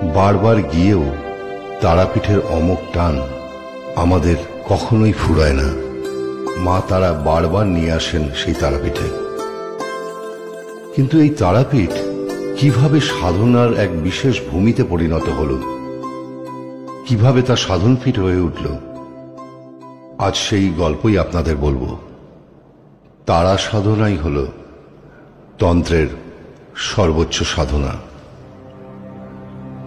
বারবার গিয়েও তারাপীঠের অমোঘ টান আমাদের কখনোই ফুরায় না। মা তারা বারবার নিয়ে আসেন সেই তারাপীঠে। কিন্তু এই তারাপীঠ কিভাবে সাধনার এক বিশেষ ভূমিতে পরিণত হল, কিভাবে তা সাধনপীঠ হয়ে উঠল, আজ সেই গল্পই আপনাদের বলবো। তারা সাধনাই হল তন্ত্রের সর্বোচ্চ সাধনা।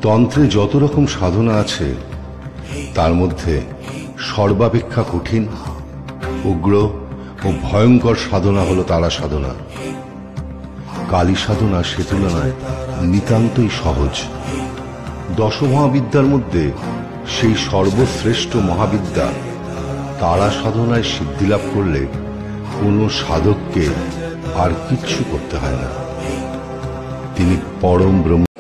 তন্ত্রে যত রকম সাধনা আছে তার মধ্যে সর্বাপেক্ষা কঠিন, উগ্র ও ভয়ঙ্কর সাধনা হল তারা সাধনা। কালী সাধনা সে তুলনায় নিতান্তই সহজ। দশমহাবিদ্যার মধ্যে সেই সর্বশ্রেষ্ঠ মহাবিদ্যা তারা সাধনায় সিদ্ধিলাভ করলে কোনো সাধককে আর কিচ্ছু করতে হয় না। তিনি পরম ব্রহ্ম।